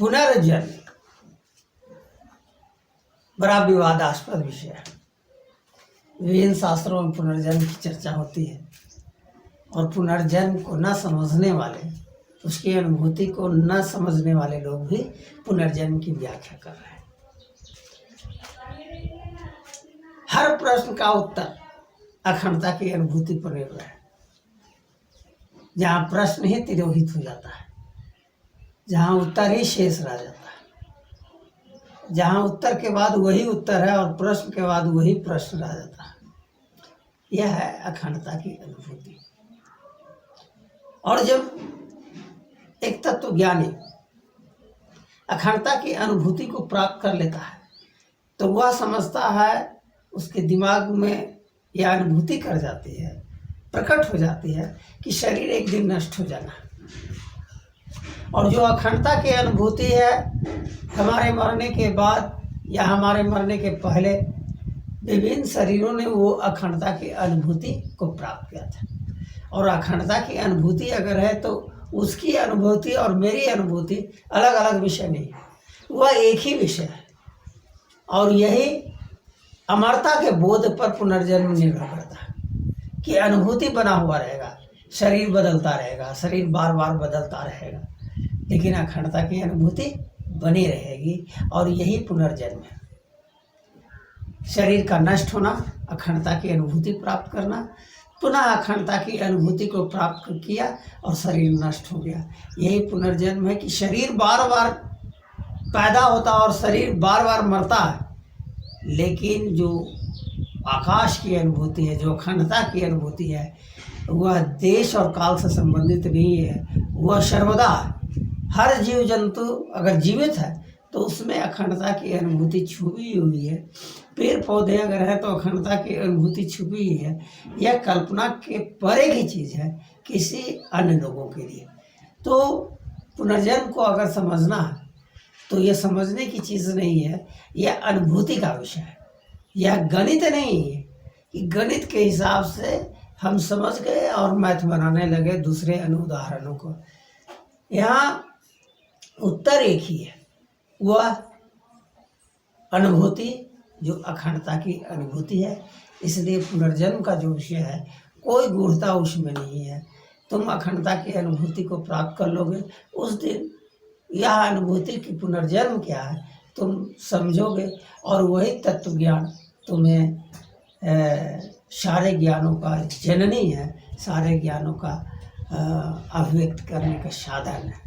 पुनर्जन्म बड़ा विवादास्पद विषय है। विभिन्न शास्त्रों में पुनर्जन्म की चर्चा होती है और पुनर्जन्म को न समझने वाले, उसकी अनुभूति को न समझने वाले लोग भी पुनर्जन्म की व्याख्या कर रहे हैं। हर प्रश्न का उत्तर अखंडता की अनुभूति पर निर्भर है। जहाँ प्रश्न ही तिरोहित हो जाता है, जहाँ उत्तर ही शेष रह जाता है, जहाँ उत्तर के बाद वही उत्तर है और प्रश्न के बाद वही प्रश्न रह जाता है, यह है अखंडता की अनुभूति। और जब एक तत्वज्ञानी अखंडता की अनुभूति को प्राप्त कर लेता है तो वह समझता है, उसके दिमाग में यह अनुभूति कर जाती है, प्रकट हो जाती है कि शरीर एक दिन नष्ट हो जाना है। और जो अखंडता की अनुभूति है, हमारे मरने के बाद या हमारे मरने के पहले विभिन्न शरीरों ने वो अखंडता की अनुभूति को प्राप्त किया था। और अखंडता की अनुभूति अगर है तो उसकी अनुभूति और मेरी अनुभूति अलग अलग विषय नहीं है, वह एक ही विषय है। और यही अमरता के बोध पर पुनर्जन्म निर्भर करता है कि अनुभूति बना हुआ रहेगा, शरीर बदलता रहेगा, शरीर बार बार बदलता रहेगा, लेकिन अखंडता की अनुभूति बनी रहेगी। और यही पुनर्जन्म है, शरीर का नष्ट होना, अखंडता की अनुभूति प्राप्त करना, पुनः अखंडता की अनुभूति को प्राप्त किया और शरीर नष्ट हो गया। यही पुनर्जन्म है कि शरीर बार बार पैदा होता और शरीर बार बार मरता है, लेकिन जो आकाश की अनुभूति है, जो अखंडता की अनुभूति है, वह देश और काल से संबंधित नहीं है, वह सर्वदा है। हर जीव जंतु अगर जीवित है तो उसमें अखंडता की अनुभूति छुपी हुई है। पेड़ पौधे अगर है तो अखंडता की अनुभूति छुपी हुई है। यह कल्पना के परे की चीज़ है किसी अन्य लोगों के लिए। तो पुनर्जन्म को अगर समझना है तो यह समझने की चीज़ नहीं है, यह अनुभूति का विषय है। यह गणित नहीं है कि गणित के हिसाब से हम समझ गए और मैथ बनाने लगे दूसरे अनुदाहरणों को। यहाँ उत्तर एक ही है, वह अनुभूति जो अखंडता की अनुभूति है। इसलिए पुनर्जन्म का जो विषय है, कोई गूढ़ता उसमें नहीं है। तुम अखंडता की अनुभूति को प्राप्त कर लोगे, उस दिन यह अनुभूति की पुनर्जन्म क्या है तुम समझोगे, और वही तत्व ज्ञान तुम्हें सारे ज्ञानों का जननी है, सारे ज्ञानों का अभिव्यक्त करने का साधन है।